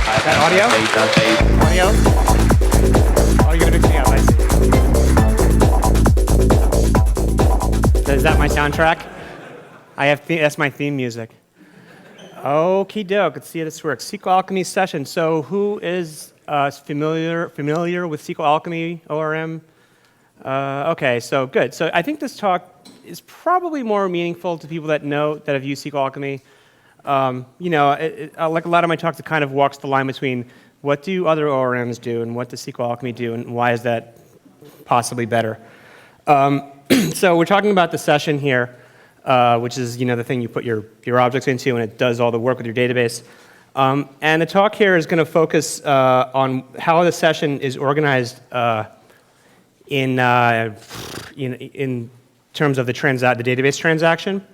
Is that audio? Audio? Oh, you're gonna mix me up, I see. Is that my soundtrack? That's my theme music. Okie doke, let's see how this works. SQLAlchemy Session. So who is familiar with SQLAlchemy, ORM? Okay, so good. So I think this talk is probably more meaningful to people that have used SQLAlchemy. Like a lot of my talks, it kind of walks the line between what do other ORMs do and what does SQLAlchemy do and why is that possibly better. So we're talking about the session here, which is the thing you put your objects into and it does all the work with your database. And the talk here is going to focus on how the session is organized in terms of the database transaction.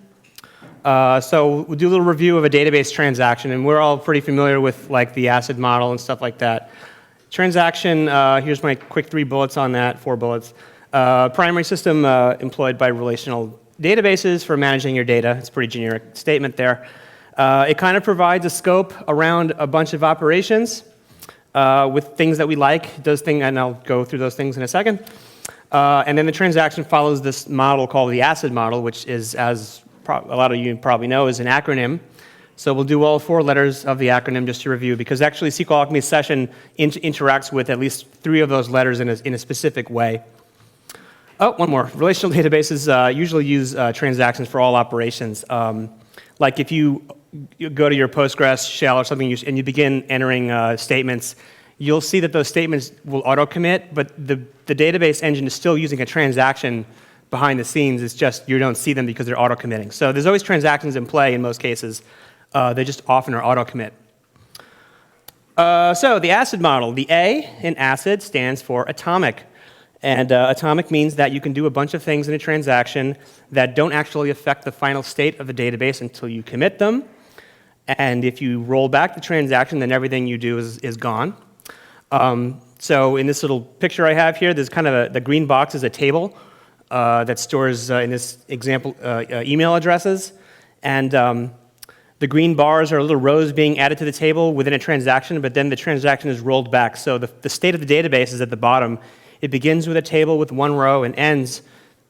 So we'll do a little review of a database transaction, and we're all pretty familiar with like the ACID model and stuff like that. Transaction, here's my quick 4 bullets on that, 4 bullets. Primary system employed by relational databases for managing your data. It's a pretty generic statement there. It kind of provides a scope around a bunch of operations with things that we like. And I'll go through those things in a second. And then the transaction follows this model called the ACID model, which is, as a lot of you probably know, is an acronym. So we'll do all 4 letters of the acronym just to review, because actually SQLAlchemy Session interacts with at least 3 of those letters in a specific way. Oh, one more. Relational databases usually use transactions for all operations. Like if you go to your Postgres shell or something and you begin entering statements, you'll see that those statements will auto-commit, but the database engine is still using a transaction behind the scenes. It's just you don't see them because they're auto-committing. So there's always transactions in play in most cases. They just often are auto-commit. So the ACID model. The A in ACID stands for atomic. And atomic means that you can do a bunch of things in a transaction that don't actually affect the final state of the database until you commit them. And if you roll back the transaction, then everything you do is gone. So in this little picture I have here, there's kind of the green box is a table that stores, in this example, email addresses. And the green bars are little rows being added to the table within a transaction, but then the transaction is rolled back. So the state of the database is at the bottom. It begins with a table with 1 row and ends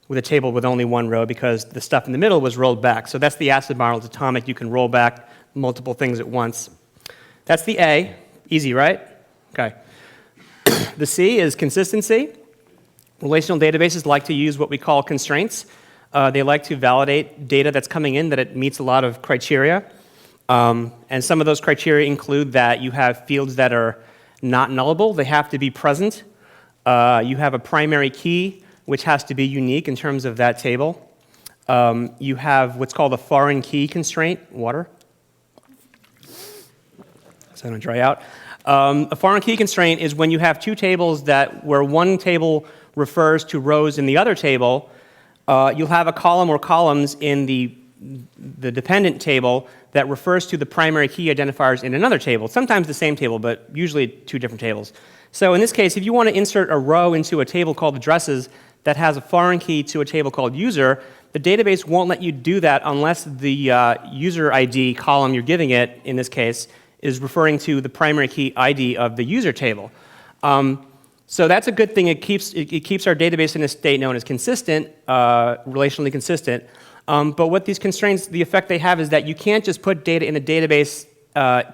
with a table with only 1 row because the stuff in the middle was rolled back. So that's the ACID model. It's atomic. You can roll back multiple things at once. That's the A. Easy, right? Okay. The C is consistency. Relational databases like to use what we call constraints. They like to validate data that's coming in that it meets a lot of criteria. And some of those criteria include that you have fields that are not nullable. They have to be present. You have a primary key, which has to be unique in terms of that table. You have what's called a foreign key constraint. Water. So I don't dry out. A foreign key constraint is when you have 2 tables where one table refers to rows in the other table. You'll have a column or columns in the dependent table that refers to the primary key identifiers in another table. Sometimes the same table, but usually 2 different tables. So in this case, if you want to insert a row into a table called addresses that has a foreign key to a table called user, the database won't let you do that unless the user ID column you're giving it, in this case, is referring to the primary key ID of the user table. So that's a good thing. It keeps our database in a state known as consistent, relationally consistent. But what these constraints, the effect they have is that you can't just put data in a database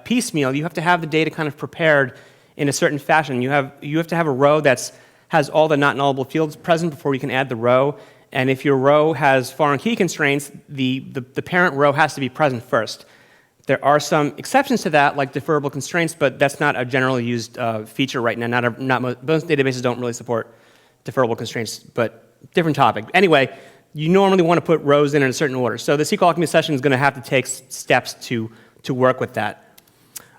piecemeal. You have to have the data kind of prepared in a certain fashion. You have to have a row that has all the not nullable fields present before you can add the row. And if your row has foreign key constraints, the parent row has to be present first. There are some exceptions to that, like deferrable constraints, but that's not a generally used feature right now. Most databases don't really support deferrable constraints, but different topic. Anyway, you normally want to put rows in a certain order. So the SQLAlchemy session is going to have to take steps to work with that.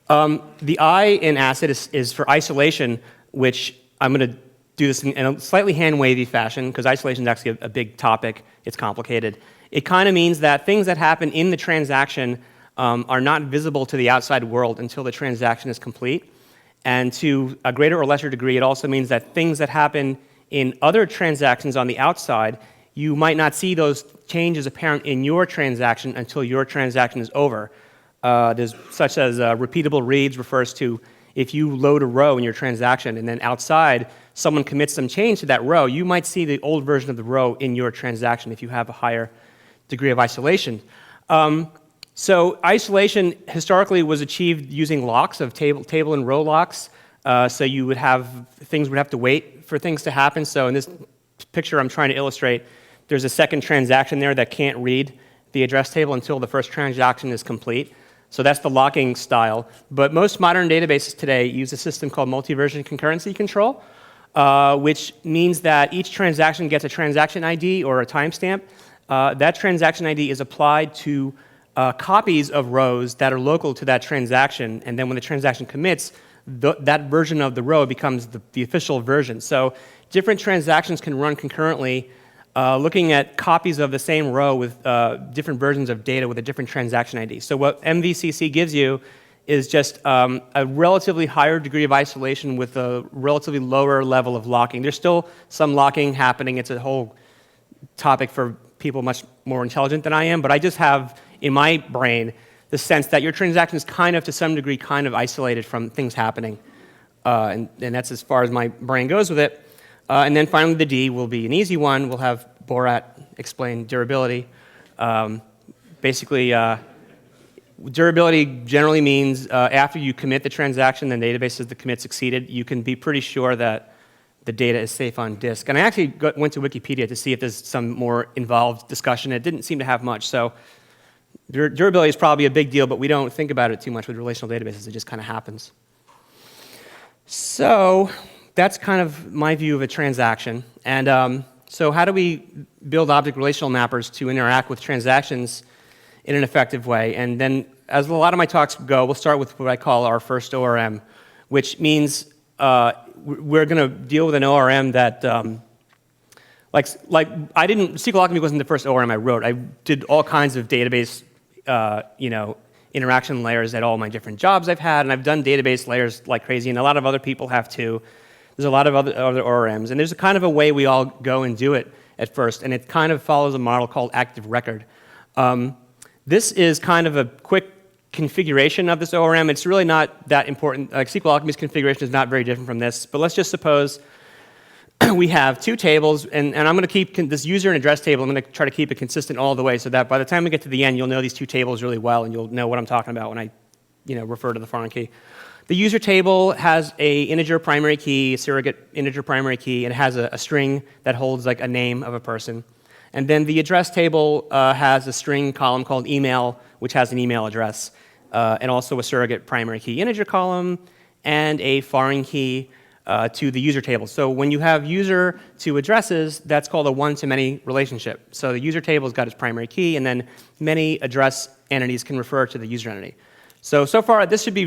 The I in ACID is for isolation, which I'm going to do this in a slightly hand-wavy fashion, because isolation is actually a big topic. It's complicated. It kind of means that things that happen in the transaction are not visible to the outside world until the transaction is complete. And to a greater or lesser degree, it also means that things that happen in other transactions on the outside, you might not see those changes apparent in your transaction until your transaction is over. There's such as repeatable reads refers to if you load a row in your transaction and then outside someone commits some change to that row, you might see the old version of the row in your transaction if you have a higher degree of isolation. So isolation historically was achieved using locks of table and row locks. So you would have things would have to wait for things to happen. So in this picture I'm trying to illustrate, there's a second transaction there that can't read the address table until the first transaction is complete. So that's the locking style. But most modern databases today use a system called multi-version concurrency control, which means that each transaction gets a transaction ID or a timestamp. That transaction ID is applied to copies of rows that are local to that transaction, and then when the transaction commits, that version of the row becomes the official version. So different transactions can run concurrently, looking at copies of the same row with different versions of data with a different transaction ID. So what MVCC gives you is just a relatively higher degree of isolation with a relatively lower level of locking. There's still some locking happening. It's a whole topic for people much more intelligent than I am, but I just have in my brain the sense that your transaction is kind of, to some degree, kind of isolated from things happening. And that's as far as my brain goes with it. And then finally, the D will be an easy one. We'll have Borat explain durability. Basically, durability generally means after you commit the transaction, the database says the commit succeeded, you can be pretty sure that the data is safe on disk. And I actually went to Wikipedia to see if there's some more involved discussion. It didn't seem to have much. So durability is probably a big deal, but we don't think about it too much with relational databases. It just kind of happens. So that's kind of my view of a transaction. And so how do we build object relational mappers to interact with transactions in an effective way? And then, as a lot of my talks go, we'll start with what I call our first ORM, which means we're going to deal with an ORM that, SQLAlchemy wasn't the first ORM I wrote. I did all kinds of database, interaction layers at all my different jobs I've had, and I've done database layers like crazy, and a lot of other people have too. There's a lot of other ORMs, and there's a kind of a way we all go and do it at first, and it kind of follows a model called ActiveRecord. This is kind of a quick configuration of this ORM. It's really not that important. Like SQLAlchemy's configuration is not very different from this, but let's just suppose we have two tables, and I'm going to keep this user and address table, I'm going to try to keep it consistent all the way so that by the time we get to the end, you'll know these two tables really well, and you'll know what I'm talking about when I refer to the foreign key. The user table has a integer primary key, a surrogate integer primary key, and it has a string that holds like a name of a person. And then the address table has a string column called email, which has an email address, and also a surrogate primary key integer column, and a foreign key to the user table. So when you have user to addresses, that's called a one-to-many relationship. So the user table's got its primary key, and then many address entities can refer to the user entity. So far, this should be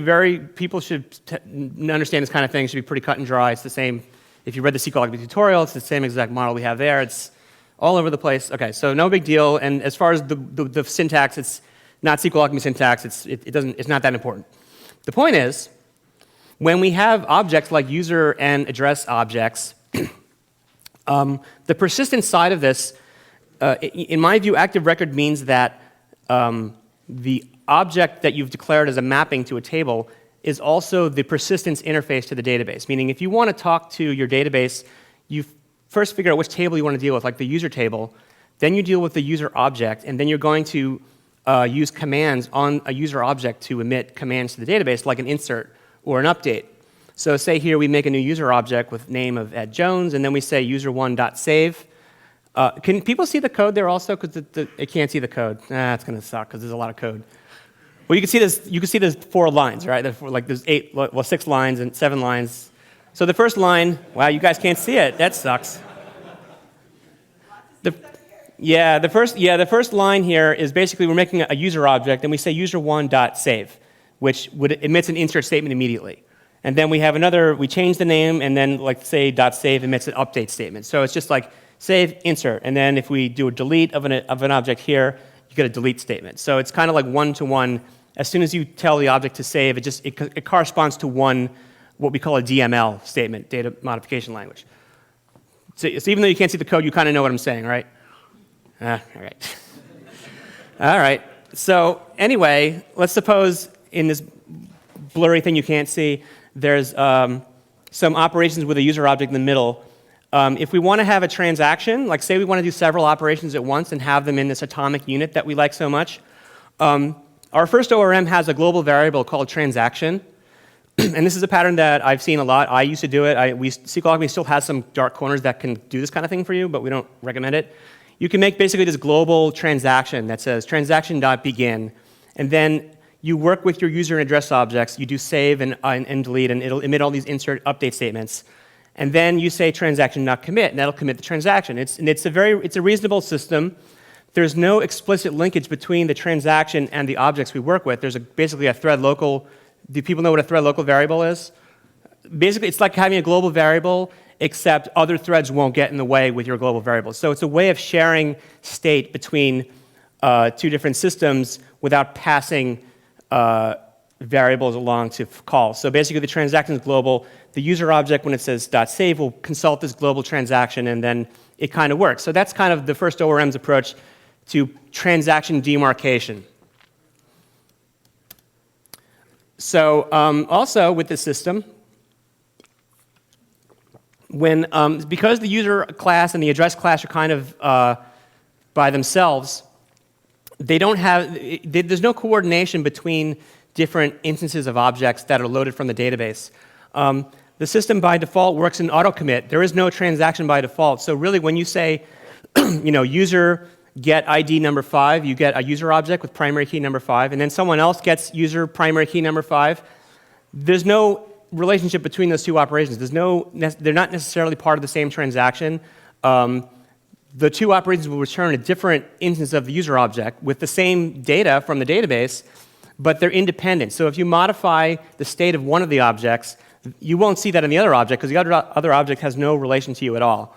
people should understand this kind of thing. It should be pretty cut and dry. It's the same, if you read the SQLAlchemy tutorial, it's the same exact model we have there. It's all over the place. Okay, so no big deal. And as far as the syntax, it's not SQLAlchemy syntax. It's not that important. The point is, when we have objects like user and address objects, the persistent side of this, in my view, ActiveRecord means that the object that you've declared as a mapping to a table is also the persistence interface to the database. Meaning, if you want to talk to your database, you first figure out which table you want to deal with, like the user table. Then you deal with the user object, and then you're going to use commands on a user object to emit commands to the database, like an insert or an update. So say here we make a new user object with name of Ed Jones, and then we say user1.save. Can people see the code there also? Because it can't see the code. It's going to suck because there's a lot of code. Well, you can see this. You can see there's 4 lines, right? There's 6 lines and 7 lines. So the first line, wow, you guys can't see it. That sucks. The first line here is basically we're making a user object, and we say user1.save, which emits an insert statement immediately. And then we have we change the name, and then say .save emits an update statement. So it's just like save, insert, and then if we do a delete of an object here, you get a delete statement. So it's kind of like one-to-one. As soon as you tell the object to save, it corresponds to what we call a DML statement, data modification language. So even though you can't see the code, you kind of know what I'm saying, right? All right. All right. So anyway, let's suppose in this blurry thing you can't see there's some operations with a user object in the middle. If we want to have a transaction, like say we want to do several operations at once and have them in this atomic unit that we like so much, our first ORM has a global variable called transaction. And this is a pattern that I've seen a lot. I used to do it. SQLAlchemy still has some dark corners that can do this kind of thing for you, but we don't recommend it. You can make basically this global transaction that says transaction.begin, and then you work with your user and address objects. You do save and delete, and it'll emit all these insert update statements. And then you say transaction.commit, and that'll commit the transaction. It's a reasonable system. There's no explicit linkage between the transaction and the objects we work with. There's basically a thread local. Do people know what a thread local variable is? Basically, it's like having a global variable, except other threads won't get in the way with your global variable. So it's a way of sharing state between two different systems without passing variables along to call. So basically, the transaction is global. The user object, when it says .save, will consult this global transaction, and then it kind of works. So that's kind of the first ORM's approach to transaction demarcation. So also with this system, because the user class and the address class are kind of by themselves, there's no coordination between different instances of objects that are loaded from the database. The system by default works in auto-commit. There is no transaction by default. So really when you say, user get ID number 5, you get a user object with primary key number 5, and then someone else gets user primary key number 5. There's no relationship between those two operations. They're not necessarily part of the same transaction. The two operations will return a different instance of the user object with the same data from the database, but they're independent. So if you modify the state of one of the objects, you won't see that in the other object because the other object has no relation to you at all.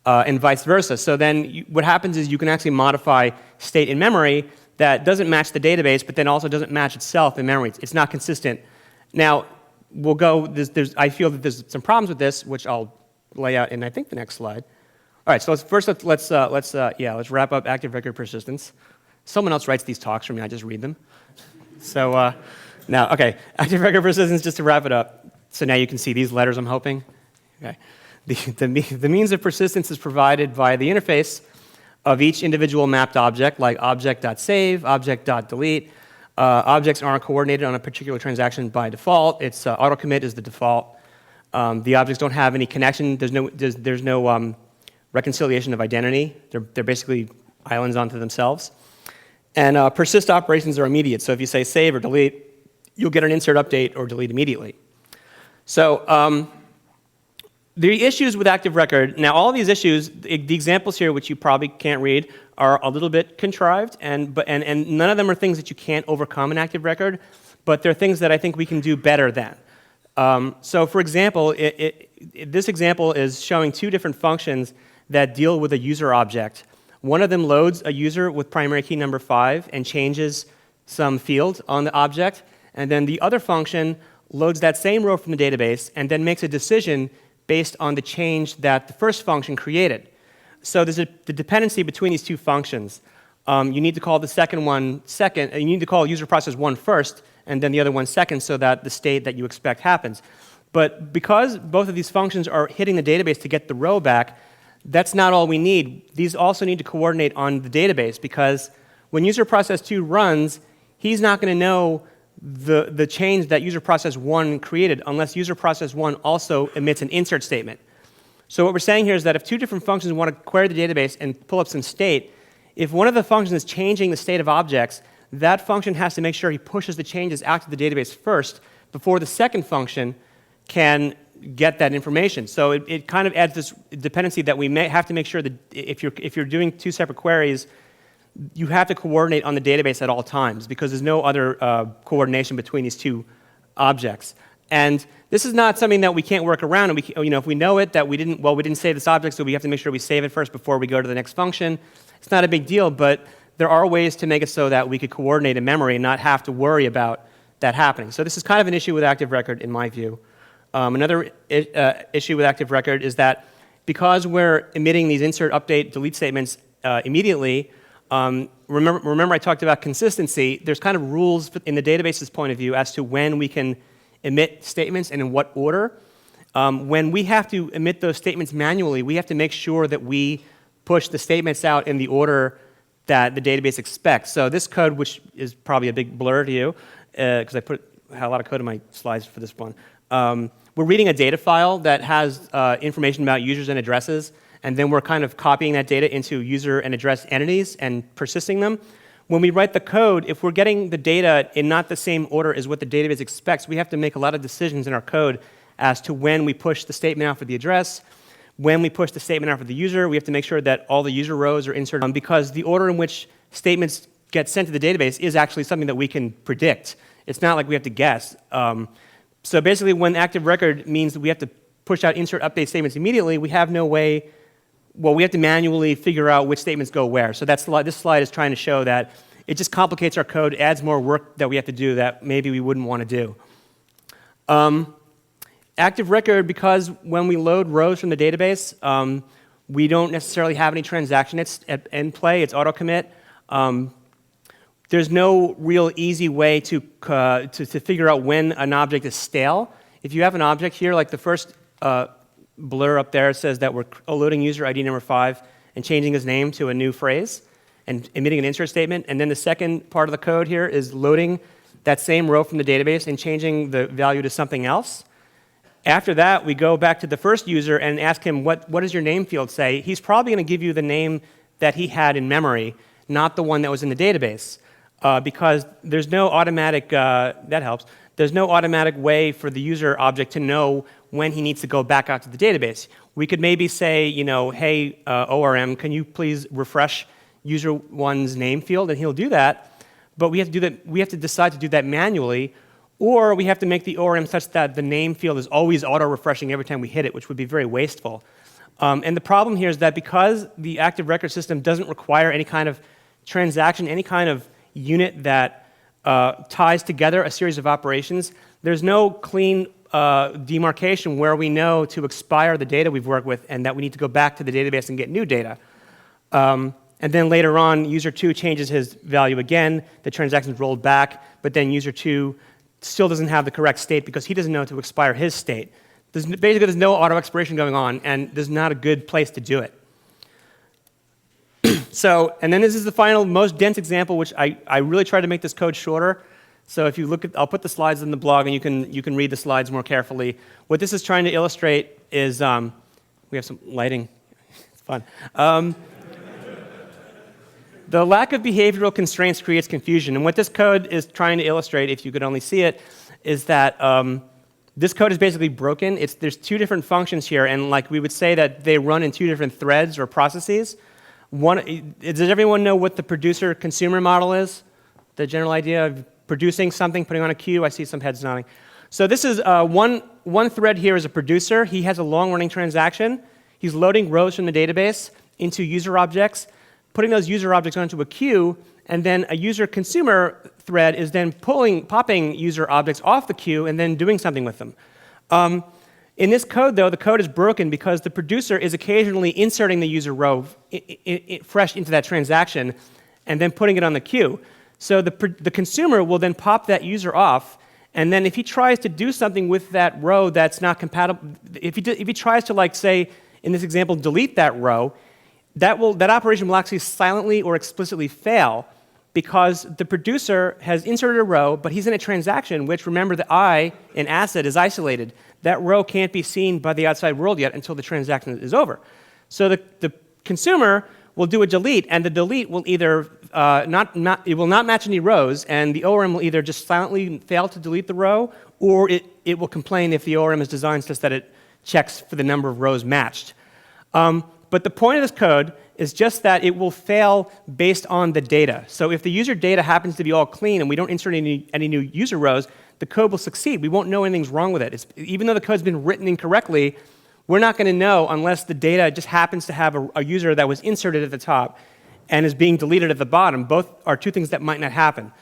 And vice versa. So then what happens is you can actually modify state in memory that doesn't match the database, but then also doesn't match itself in memory. It's not consistent. Now, we'll go, I feel that there's some problems with this, which I'll lay out in, I think, the next slide. All right, so let's wrap up ActiveRecord persistence. Someone else writes these talks for me, I just read them. So now, okay, ActiveRecord persistence, just to wrap it up. So now you can see these letters, I'm hoping. Okay. The means of persistence is provided via the interface of each individual mapped object, like object.save, object.delete. Objects aren't coordinated on a particular transaction by default. It's auto-commit is the default. The objects don't have any connection. There's no reconciliation of identity. They're basically islands onto themselves. And persist operations are immediate. So if you say save or delete, you'll get an insert update or delete immediately. So the issues with ActiveRecord, now all of these issues, the examples here, which you probably can't read, are a little bit contrived, and none of them are things that you can't overcome in ActiveRecord, but they're things that I think we can do better than. So for example, this example is showing two different functions that deal with a user object. One of them loads a user with primary key number 5 and changes some field on the object, and then the other function loads that same row from the database and then makes a decision based on the change that the first function created. So there's the dependency between these two functions. You need to call the second one second, and you need to call user process 1 first, and then the other one second, so that the state that you expect happens. But because both of these functions are hitting the database to get the row back, that's not all we need. These also need to coordinate on the database, because when user process 2 runs, he's not going to know the change that user process 1 created unless user process 1 also emits an insert statement. So what we're saying here is that if two different functions want to query the database and pull up some state, if one of the functions is changing the state of objects, that function has to make sure he pushes the changes out to the database first before the second function can get that information. So it kind of adds this dependency that we may have to make sure that if you're doing two separate queries, you have to coordinate on the database at all times because there's no other coordination between these two objects. And this is not something that we can't work around. And if we know it that we didn't save this object, so we have to make sure we save it first before we go to the next function. It's not a big deal, but there are ways to make it so that we could coordinate in memory and not have to worry about that happening. So this is kind of an issue with ActiveRecord in my view. Another issue with ActiveRecord is that because we're emitting these insert, update, delete statements immediately, remember I talked about consistency. There's kind of rules in the database's point of view as to when we can emit statements and in what order. When we have to emit those statements manually, we have to make sure that we push the statements out in the order that the database expects. So this code, which is probably a big blur to you, because I had a lot of code in my slides for this one. We're reading a data file that has information about users and addresses, and then we're kind of copying that data into user and address entities and persisting them. When we write the code, if we're getting the data in not the same order as what the database expects, we have to make a lot of decisions in our code as to when we push the statement out for the address, when we push the statement out for the user. We have to make sure that all the user rows are inserted because the order in which statements get sent to the database is actually something that we can predict. It's not like we have to guess. So basically, when ActiveRecord means that we have to push out insert update statements immediately, we have no way. Well, we have to manually figure out which statements go where. So this slide is trying to show that it just complicates our code, adds more work that we have to do that maybe we wouldn't want to do. ActiveRecord, because when we load rows from the database, we don't necessarily have any transaction in play. It's auto-commit. There's no real easy way to figure out when an object is stale. If you have an object here, like the first blur up there says that we're loading user ID number 5 and changing his name to a new phrase and emitting an insert statement. And then the second part of the code here is loading that same row from the database and changing the value to something else. After that, we go back to the first user and ask him, what does your name field say? He's probably going to give you the name that he had in memory, not the one that was in the database, because there's no automatic, that helps, there's no automatic way for the user object to know when he needs to go back out to the database. We could maybe say, hey, ORM, can you please refresh user one's name field? And he'll do that, but we have to do that. We have to decide to do that manually, or we have to make the ORM such that the name field is always auto-refreshing every time we hit it, which would be very wasteful. And the problem here is that because the ActiveRecord system doesn't require any kind of transaction, any kind of unit that ties together a series of operations, there's no clean demarcation where we know to expire the data we've worked with and that we need to go back to the database and get new data. And then later on, user 2 changes his value again, the transaction's rolled back, but then user 2 still doesn't have the correct state because he doesn't know to expire his state. Basically, there's no auto expiration going on, and there's not a good place to do it. And then this is the final, most dense example, which I really tried to make this code shorter. So if you look at, I'll put the slides in the blog, and you can read the slides more carefully. What this is trying to illustrate is, we have some lighting. It's fun. The lack of behavioral constraints creates confusion. And what this code is trying to illustrate, if you could only see it, is that this code is basically broken. There's two different functions here, and like we would say that they run in two different threads or processes. Does everyone know what the producer-consumer model is? The general idea of producing something, putting on a queue. I see some heads nodding. So this is one thread here is a producer. He has a long-running transaction. He's loading rows from the database into user objects, putting those user objects onto a queue, and then a user-consumer thread is then popping user objects off the queue and then doing something with them. In this code, though, the code is broken because the producer is occasionally inserting the user row fresh into that transaction and then putting it on the queue. So the consumer will then pop that user off, and then if he tries to do something with that row that's not compatible, if he tries to, like, say, in this example, delete that row, that operation will actually silently or explicitly fail because the producer has inserted a row, but he's in a transaction, which, remember, the I in ACID is isolated. That row can't be seen by the outside world yet until the transaction is over. So the consumer will do a delete, and the delete will either it will not match any rows, and the ORM will either just silently fail to delete the row, or it will complain if the ORM is designed such that it checks for the number of rows matched. But the point of this code is just that it will fail based on the data. So if the user data happens to be all clean and we don't insert any new user rows, the code will succeed. We won't know anything's wrong with it. Even though the code's been written incorrectly, we're not going to know unless the data just happens to have a user that was inserted at the top and is being deleted at the bottom. Both are two things that might not happen.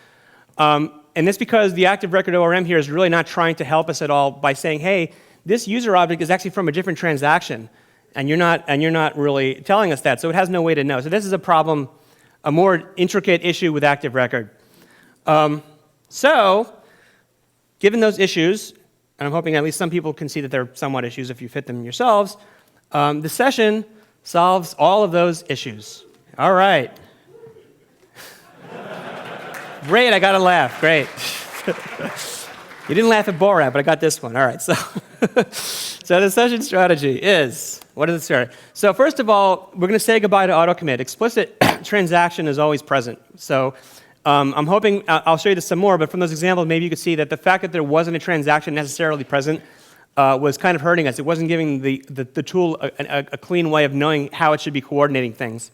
And that's because the ActiveRecord ORM here is really not trying to help us at all by saying, hey, this user object is actually from a different transaction. And you're not really telling us that, so it has no way to know. So this is a problem, a more intricate issue with ActiveRecord. So, given those issues, and I'm hoping at least some people can see that they're somewhat issues if you fit them yourselves. The session solves all of those issues. All right. Great, I got a laugh. Great. You didn't laugh at Borat, but I got this one. All right, so so the session strategy is, what is it start? So first of all, we're going to say goodbye to auto-commit. Explicit transaction is always present. So I'm hoping, I'll show you this some more, but from those examples, maybe you could see that the fact that there wasn't a transaction necessarily present was kind of hurting us. It wasn't giving the tool a clean way of knowing how it should be coordinating things.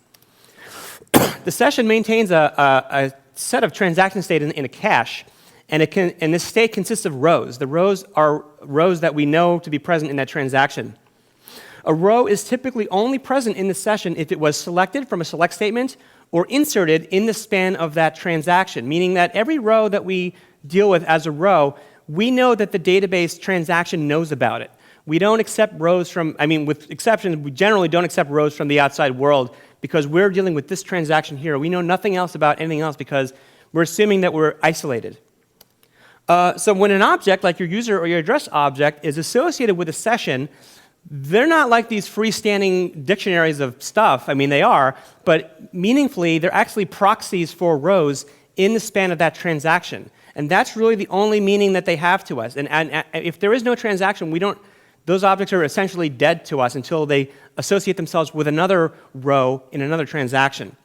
The session maintains a set of transaction state in a cache. And this state consists of rows. The rows are rows that we know to be present in that transaction. A row is typically only present in the session if it was selected from a select statement or inserted in the span of that transaction, meaning that every row that we deal with as a row, we know that the database transaction knows about it. We don't accept rows from, with exceptions, we generally don't accept rows from the outside world because we're dealing with this transaction here. We know nothing else about anything else because we're assuming that we're isolated. So when an object, like your user or your address object, is associated with a session, they're not like these freestanding dictionaries of stuff. They are, but meaningfully, they're actually proxies for rows in the span of that transaction. And that's really the only meaning that they have to us. And if there is no transaction, those objects are essentially dead to us until they associate themselves with another row in another transaction.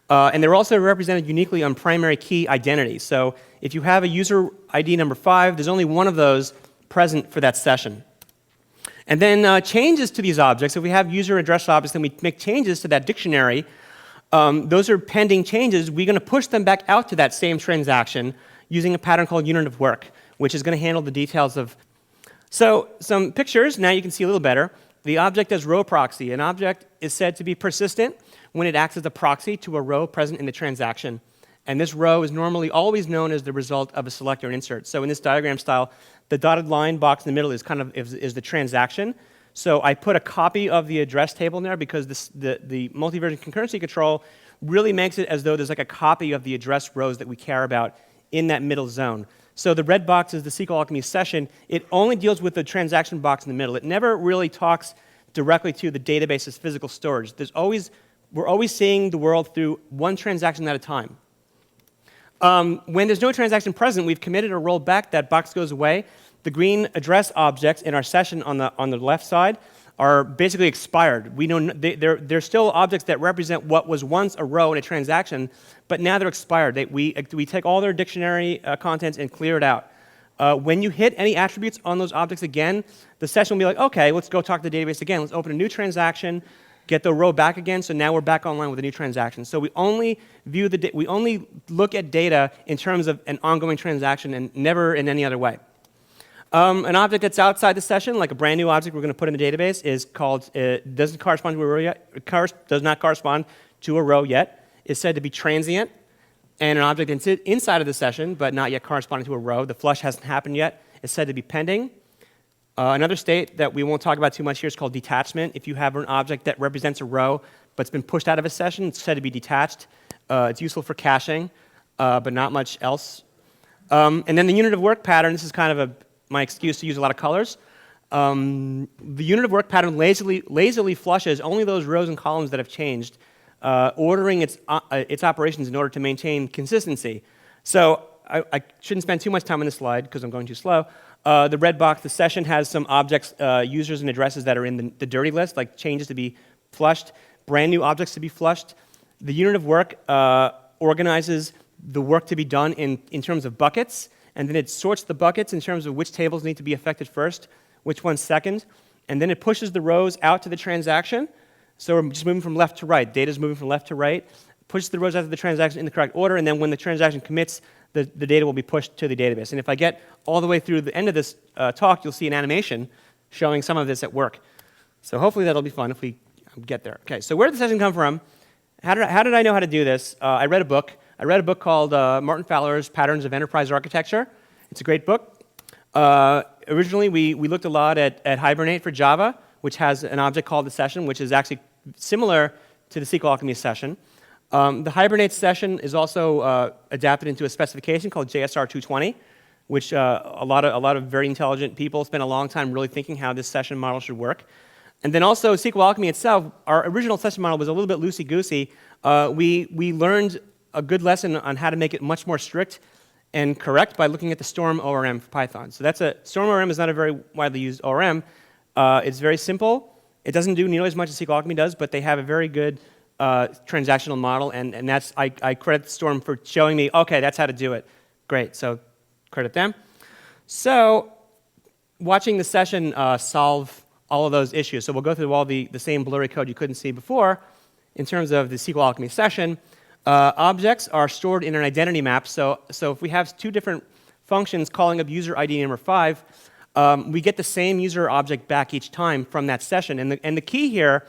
And they're also represented uniquely on primary key identity. So if you have a user ID number 5, there's only one of those present for that session. And then changes to these objects, if we have user address objects and we make changes to that dictionary, those are pending changes. We're going to push them back out to that same transaction using a pattern called unit of work, which is going to handle the details of. So some pictures, now you can see a little better. The object as row proxy. An object is said to be persistent when it acts as a proxy to a row present in the transaction. And this row is normally always known as the result of a select or an insert. So in this diagram style, the dotted line box in the middle is the transaction. So I put a copy of the address table in there because the multi-version concurrency control really makes it as though there's like a copy of the address rows that we care about in that middle zone. So the red box is the SQLAlchemy Session. It only deals with the transaction box in the middle. It never really talks directly to the database's physical storage. We're always seeing the world through one transaction at a time. When there's no transaction present, we've committed or rolled back, that box goes away. The green address objects in our session on the left side are basically expired. We know they're still objects that represent what was once a row in a transaction, but now they're expired. We take all their dictionary contents and clear it out. When you hit any attributes on those objects again, the session will be like, okay, let's go talk to the database again. Let's open a new transaction, get the row back again, so now we're back online with a new transaction. So we only look at data in terms of an ongoing transaction and never in any other way. An object that's outside the session, like a brand new object we're going to put in the database, is called doesn't correspond to a row yet. Does not correspond to a row yet. Is said to be transient, and an object inside of the session but not yet corresponding to a row. The flush hasn't happened yet. Is said to be pending. Another state that we won't talk about too much here is called detachment. If you have an object that represents a row but it's been pushed out of a session, it's said to be detached. It's useful for caching, but not much else. And then the unit of work pattern, this is kind of my excuse to use a lot of colors. The unit of work pattern lazily flushes only those rows and columns that have changed, ordering its operations in order to maintain consistency. So I shouldn't spend too much time on this slide because I'm going too slow. The red box, the session has some objects, users and addresses that are in the dirty list, like changes to be flushed, brand new objects to be flushed. The unit of work organizes the work to be done in terms of buckets, and then it sorts the buckets in terms of which tables need to be affected first, which ones second, and then it pushes the rows out to the transaction. So we're just moving from left to right. Data's moving from left to right, pushes the rows out to the transaction in the correct order, and then when the transaction commits, the data will be pushed to the database. And if I get all the way through the end of this talk, you'll see an animation showing some of this at work. So hopefully that'll be fun if we get there. Okay, so where did the session come from? How did I know how to do this? I read a book. I read a book called Martin Fowler's Patterns of Enterprise Architecture. It's a great book. Originally, we looked a lot at Hibernate for Java, which has an object called the session, which is actually similar to the SQLAlchemy session. The Hibernate session is also adapted into a specification called JSR 220. which a lot of very intelligent people spent a long time really thinking how this session model should work. And then also SQLAlchemy itself, our original session model was a little bit loosey-goosey. We learned a good lesson on how to make it much more strict and correct by looking at the Storm ORM for Python. So Storm ORM is not a very widely used ORM. It's very simple. It doesn't do nearly as much as SQLAlchemy does, but they have a very good transactional model, and that's, I credit Storm for showing me, okay, that's how to do it. Great, so credit them. So watching the session solve all of those issues. So we'll go through all the same blurry code you couldn't see before in terms of the SQLAlchemy session. Objects are stored in an identity map. So if we have two different functions calling up user ID number 5, we get the same user object back each time from that session. And the key here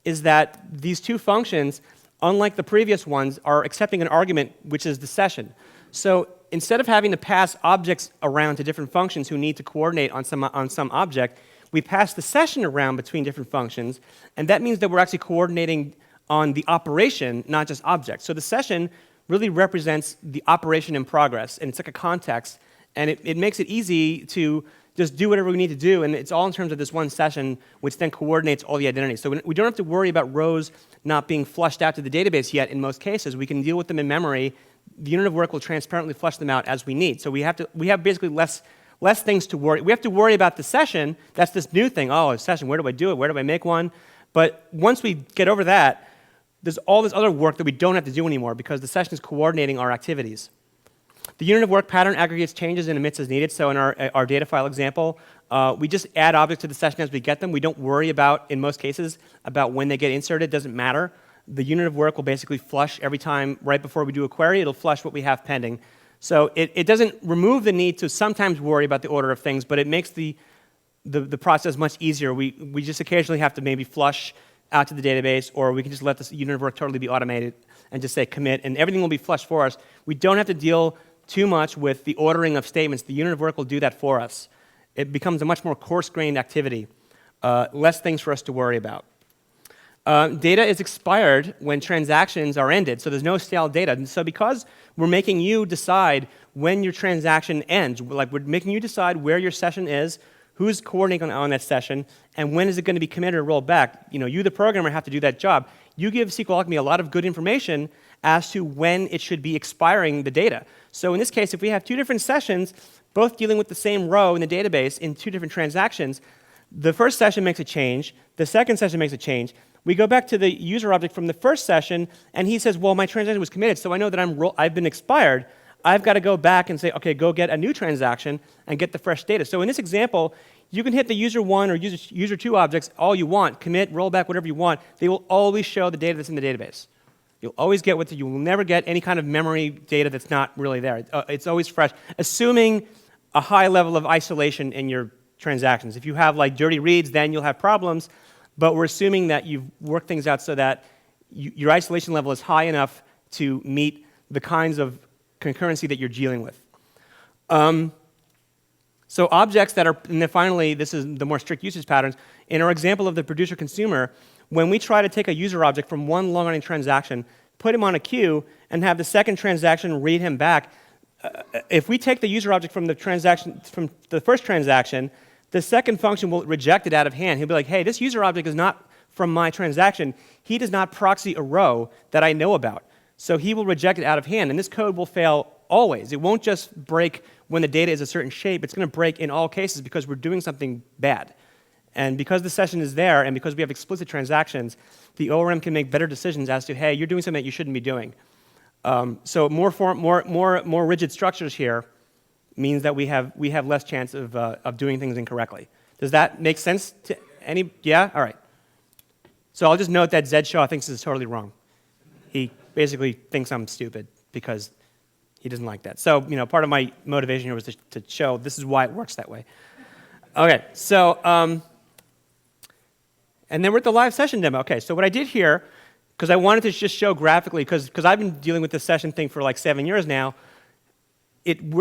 is that these two functions, unlike the previous ones, are accepting an argument, which is the session. So instead of having to pass objects around to different functions who need to coordinate on some object, we pass the session around between different functions, and that means that we're actually coordinating on the operation, not just objects. So the session really represents the operation in progress, and it's like a context, and it makes it easy to just do whatever we need to do, and it's all in terms of this one session, which then coordinates all the identities. So we don't have to worry about rows not being flushed out to the database yet in most cases. We can deal with them in memory. The unit of work will transparently flush them out as we need. So we have basically less things to worry. We have to worry about the session. That's this new thing. Oh, a session, where do I do it? Where do I make one? But once we get over that, there's all this other work that we don't have to do anymore because the session is coordinating our activities. The unit of work pattern aggregates changes and emits as needed. So in our data file example, we just add objects to the session as we get them. We don't worry about, in most cases, about when they get inserted. It doesn't matter. The unit of work will basically flush every time right before we do a query. It'll flush what we have pending. So it doesn't remove the need to sometimes worry about the order of things, but it makes the process much easier. We just occasionally have to maybe flush out to the database, or we can just let this unit of work totally be automated and just say commit, and everything will be flushed for us. We don't have to deal too much with the ordering of statements. The unit of work will do that for us. It becomes a much more coarse-grained activity, less things for us to worry about. Data is expired when transactions are ended, so there's no stale data. And so because we're making you decide when your transaction ends, like we're making you decide where your session is, who's coordinating on that session, and when is it going to be committed or rolled back. You, the programmer, have to do that job. You give SQLAlchemy a lot of good information as to when it should be expiring the data. So in this case, if we have two different sessions, both dealing with the same row in the database in two different transactions, the first session makes a change, the second session makes a change. We go back to the user object from the first session, and he says, well, my transaction was committed, so I know that I've been expired. I've got to go back and say, okay, go get a new transaction and get the fresh data. So in this example, you can hit the user 1 or user 2 objects all you want, commit, rollback, whatever you want. They will always show the data that's in the database. You'll always get what you will never get any kind of memory data that's not really there. It's always fresh, assuming a high level of isolation in your transactions. If you have like dirty reads, then you'll have problems. But we're assuming that you've worked things out so that your isolation level is high enough to meet the kinds of concurrency that you're dealing with. So objects that are, and then finally, this is the more strict usage patterns. In our example of the producer-consumer, when we try to take a user object from one long-running transaction, put him on a queue, and have the second transaction read him back, if we take the user object from the first transaction, the second function will reject it out of hand. He'll be like, hey, this user object is not from my transaction. He does not proxy a row that I know about. So he will reject it out of hand, and this code will fail always. It won't just break when the data is a certain shape. It's going to break in all cases because we're doing something bad. And because the session is there, and because we have explicit transactions, the ORM can make better decisions as to, hey, you're doing something that you shouldn't be doing. So more rigid structures here means that we have less chance of doing things incorrectly. Does that make sense to any? Yeah? All right. So I'll just note that Zed Shaw thinks this is totally wrong. He basically thinks I'm stupid because he doesn't like that. So part of my motivation here was to show this is why it works that way. Okay, so and then we're at the live session demo. Okay, so what I did here, because I wanted to just show graphically, because I've been dealing with this session thing for like 7 years now,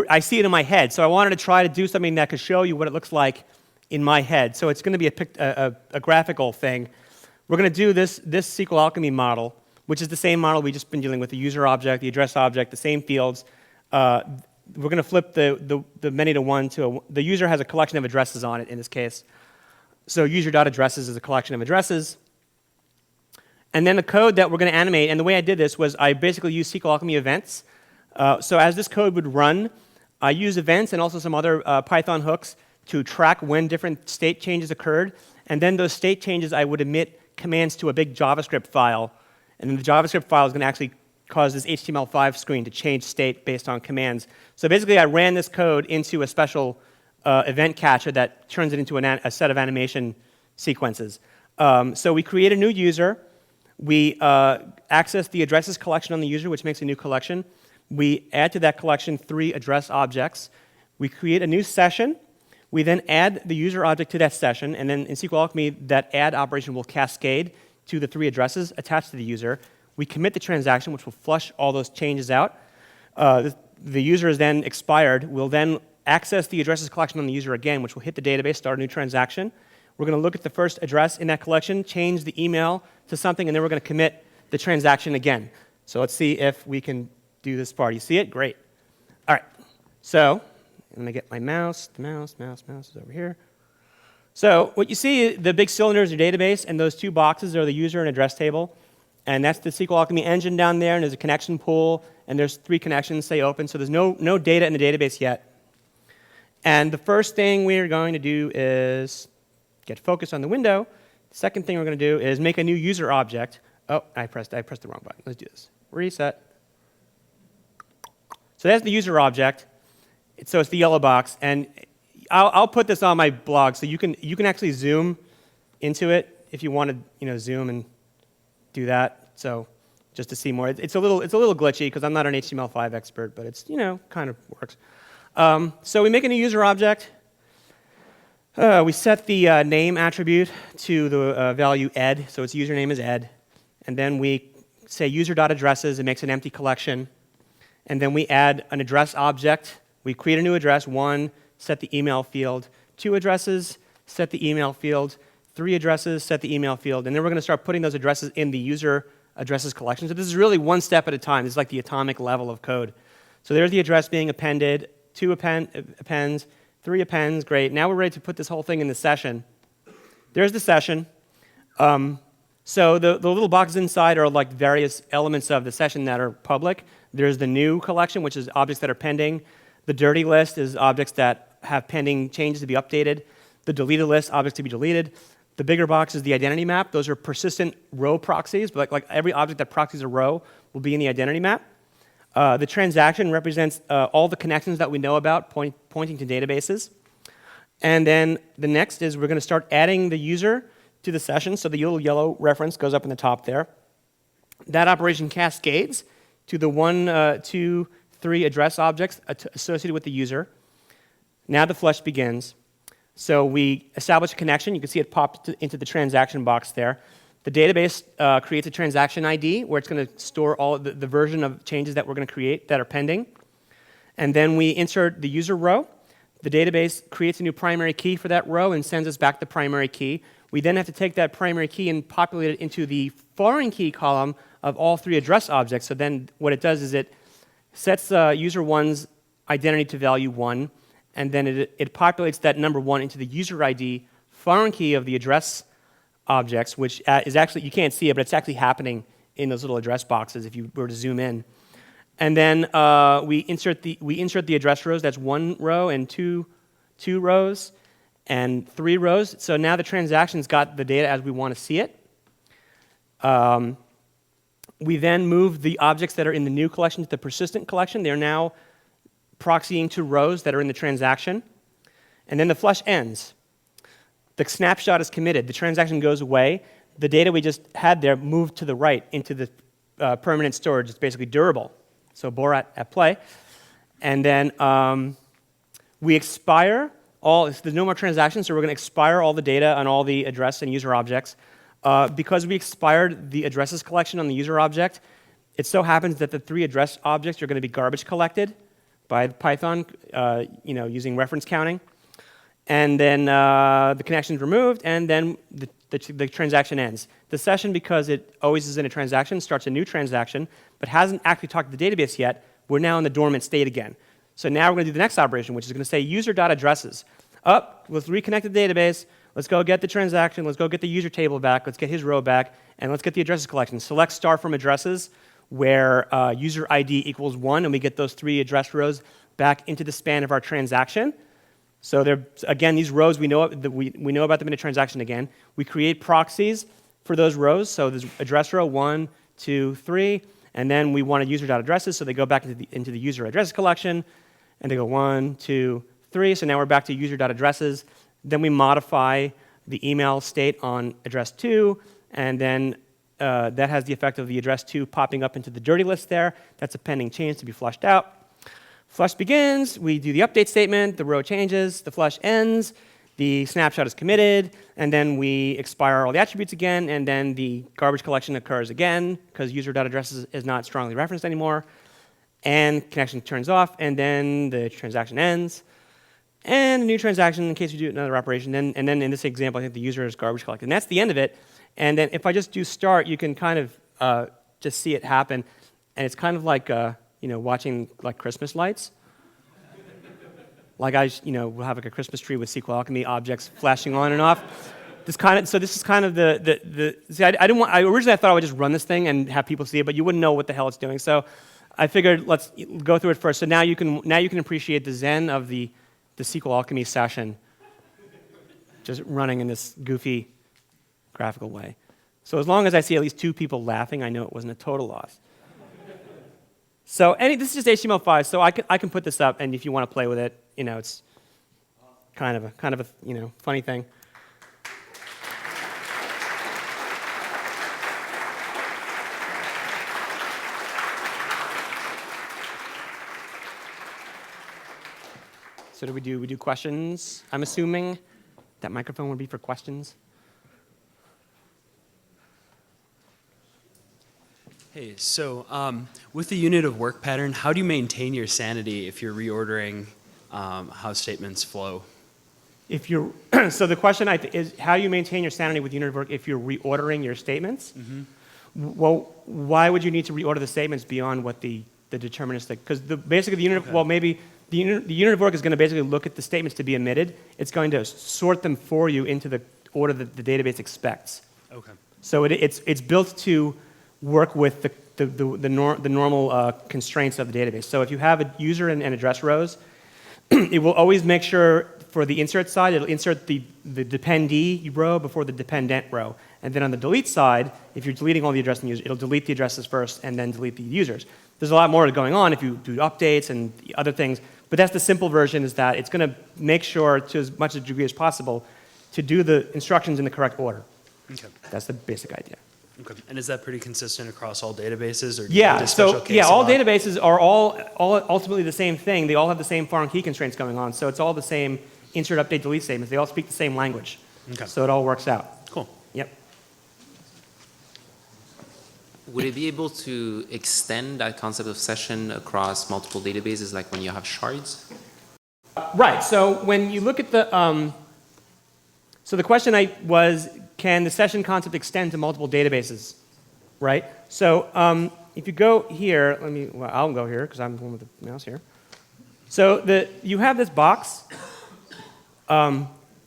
I see it in my head. So I wanted to try to do something that could show you what it looks like in my head. So it's going to be a graphical thing. We're going to do this SQLAlchemy model, which is the same model we've just been dealing with, the user object, the address object, the same fields. we're going to flip the many to one the user has a collection of addresses on it in this case. So user.addresses is a collection of addresses. And then the code that we're going to animate, and the way I did this was I basically used SQLAlchemy events. So as this code would run, I use events and also some other Python hooks to track when different state changes occurred. And then those state changes, I would emit commands to a big JavaScript file. And then the JavaScript file is going to actually cause this HTML5 screen to change state based on commands. So basically, I ran this code into a special event catcher that turns it into a set of animation sequences. So we create a new user. We access the addresses collection on the user, which makes a new collection. We add to that collection 3 address objects. We create a new session. We then add the user object to that session, and then in SQLAlchemy, that add operation will cascade to the 3 addresses attached to the user. We commit the transaction, which will flush all those changes out. The user is then expired. We'll then access the addresses collection on the user again, which will hit the database, start a new transaction. We're going to look at the first address in that collection, change the email to something, and then we're going to commit the transaction again. So let's see if we can do this part. You see it? Great. All right. So let me get my mouse. The mouse is over here. So what you see, the big cylinders are your database, and those 2 boxes are the user and address table. And that's the SQLAlchemy engine down there, and there's a connection pool, and there's 3 connections, say open, so there's no data in the database yet. And the first thing we're going to do is get focused on the window. The second thing we're going to do is make a new user object. Oh, I pressed the wrong button. Let's do this. Reset. So that's the user object. So it's the yellow box, and I'll put this on my blog, so you can actually zoom into it if you want to zoom and do that. So just to see more, it's a little glitchy because I'm not an HTML5 expert, but it's kind of works. So we make a new user object. We set the name attribute to the value ed, so its username is ed, and then we say user.addresses. It makes an empty collection, and then we add an address object. We create a new address, 1, set the email field, 2 addresses, set the email field, 3 addresses, set the email field, and then we're going to start putting those addresses in the user addresses collection. So this is really 1 step at a time. This is like the atomic level of code. So there's the address being appended, 2 appends, 3 appends, great. Now we're ready to put this whole thing in the session. There's the session. So the little boxes inside are like various elements of the session that are public. There's the new collection, which is objects that are pending. The dirty list is objects that have pending changes to be updated. The deleted list, objects to be deleted. The bigger box is the identity map. Those are persistent row proxies, but like every object that proxies a row will be in the identity map. The transaction represents all the connections that we know about pointing to databases. And then the next is we're going to start adding the user to the session, so the little yellow reference goes up in the top there. That operation cascades to the 1, 2, 3 address objects associated with the user. Now the flush begins. So we establish a connection. You can see it pop into the transaction box there. The database creates a transaction ID where it's going to store all the version of changes that we're going to create that are pending. And then we insert the user row. The database creates a new primary key for that row and sends us back the primary key. We then have to take that primary key and populate it into the foreign key column of all 3 address objects. So then what it does is it sets user 1's identity to value 1, and then it populates that number 1 into the user ID foreign key of the address objects, which is actually, you can't see it, but it's actually happening in those little address boxes if you were to zoom in. And then we insert the address rows. That's 1 row and 2 rows and 3 rows. So now the transaction's got the data as we want to see it. We then move the objects that are in the new collection to the persistent collection. They're now proxying to rows that are in the transaction. And then the flush ends. The snapshot is committed. The transaction goes away. The data we just had there moved to the right into the permanent storage. It's basically durable. So Borat at play. And then we expire all, there's no more transactions, so we're going to expire all the data on all the address and user objects. Because we expired the addresses collection on the user object, it so happens that the 3 address objects are going to be garbage collected by Python, using reference counting. And then the connection is removed, and then the transaction ends. The session, because it always is in a transaction, starts a new transaction, but hasn't actually talked to the database yet. We're now in the dormant state again. So now we're going to do the next operation, which is going to say user.addresses. Up, let's reconnect the database. Let's go get the transaction. Let's go get the user table back. Let's get his row back. And let's get the addresses collection. Select star from addresses where user ID equals 1, and we get those 3 address rows back into the span of our transaction. So again, these rows, we know about them in a transaction again. We create proxies for those rows. So there's address row 1, 2, 3. And then we want a user.addresses, so they go back into the user addresses collection. And they go 1, 2, 3. So now we're back to user.addresses. Then we modify the email state on address 2. And then that has the effect of the address 2 popping up into the dirty list there. That's a pending change to be flushed out. Flush begins. We do the update statement. The row changes. The flush ends. The snapshot is committed. And then we expire all the attributes again. And then the garbage collection occurs again because user.addresses is not strongly referenced anymore. And connection turns off. And then the transaction ends. And a new transaction in case we do another operation. And then in this example, I think the user is garbage collected. And that's the end of it. And then if I just do start, you can kind of just see it happen. And it's kind of like watching like Christmas lights. Like we'll have like a Christmas tree with SQLAlchemy objects flashing on and off. So this is kind of I originally I thought I would just run this thing and have people see it, but you wouldn't know what the hell it's doing. So I figured let's go through it first. So now you can appreciate the zen of the SQLAlchemy session just running in this goofy graphical way. So as long as I see at least 2 people laughing, I know it wasn't a total loss. So this is just HTML5, so I can put this up, and if you want to play with it, it's kind of a funny thing. So we do questions? I'm assuming that microphone would be for questions. Hey, so with the unit of work pattern, how do you maintain your sanity if you're reordering how statements flow? So the question is how you maintain your sanity with unit of work if you're reordering your statements? Mm-hmm. Well, why would you need to reorder the statements beyond what the deterministic? Because basically the unit the unit of work is going to basically look at the statements to be emitted. It's going to sort them for you into the order that the database expects. Okay. So it's built to work with the normal constraints of the database. So if you have a user and address rows, it will always make sure for the insert side, it'll insert the dependee row before the dependent row. And then on the delete side, if you're deleting all the address and users, it'll delete the addresses first and then delete the users. There's a lot more going on if you do updates and other things, but that's the simple version, is that it's going to make sure to as much a degree as possible to do the instructions in the correct order. Okay. That's the basic idea. Okay. And is that pretty consistent across all databases, or all databases are all ultimately the same thing. They all have the same foreign key constraints going on, so it's all the same insert, update, delete statements. They all speak the same language. Okay. So it all works out. Cool. Yep. Would it be able to extend that concept of session across multiple databases, like when you have shards? Right. So when you look at so the question was, can the session concept extend to multiple databases, right? So if you go here, I'll go here because I'm the one with the mouse here. So you have this box,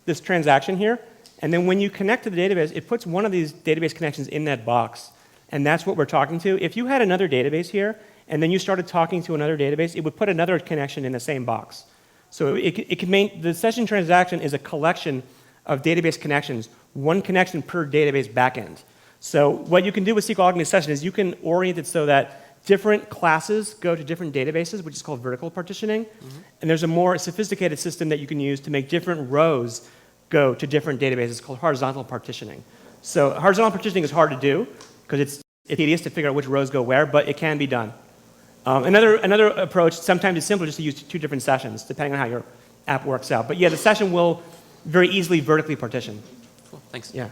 this transaction here, and then when you connect to the database, it puts one of these database connections in that box, and that's what we're talking to. If you had another database here, and then you started talking to another database, it would put another connection in the same box. So the session transaction is a collection of database connections, one connection per database backend. So what you can do with SQLAlchemy Session is you can orient it so that different classes go to different databases, which is called vertical partitioning. Mm-hmm. And there's a more sophisticated system that you can use to make different rows go to different databases called horizontal partitioning. So horizontal partitioning is hard to do because it's tedious to figure out which rows go where, but it can be done. Another approach, sometimes it's simpler just to use 2 different sessions, depending on how your app works out. But yeah, the session will very easily vertically partition. Cool, thanks. Yeah.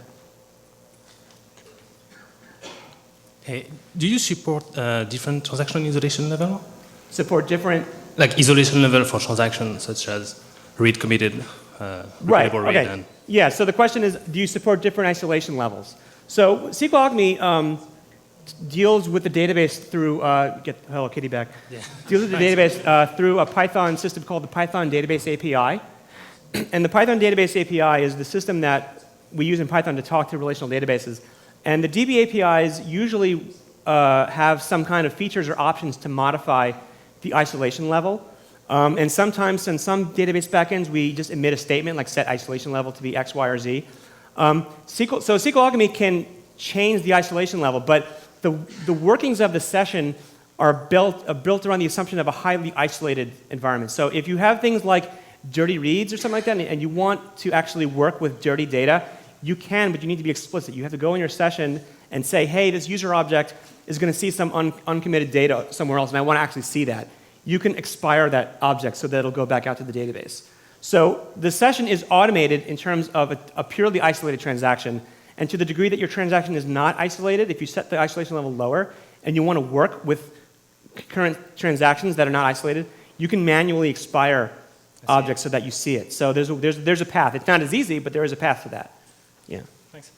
Hey, do you support different transaction isolation level? Support different? Like isolation level for transactions, such as read committed, right, read. Okay. Yeah, so the question is, do you support different isolation levels? So SQLAlchemy deals with the database through, get Hello Kitty back, Yeah. deals with the database through a Python system called the Python Database API. And the Python Database API is the system that we use in Python to talk to relational databases. And the DB APIs usually have some kind of features or options to modify the isolation level. And sometimes in some database backends, we just emit a statement like set isolation level to be X, Y, or Z. So SQLAlchemy can change the isolation level, but the workings of the session are built around the assumption of a highly isolated environment. So if you have things like dirty reads or something like that, and you want to actually work with dirty data, you can, but you need to be explicit. You have to go in your session and say, hey, this user object is going to see some uncommitted data somewhere else, and I want to actually see that. You can expire that object so that it'll go back out to the database. So the session is automated in terms of a purely isolated transaction. And to the degree that your transaction is not isolated, if you set the isolation level lower and you want to work with current transactions that are not isolated, you can manually expire objects so that you see it. So there's a path. It's not as easy, but there is a path to that. Yeah. Thanks.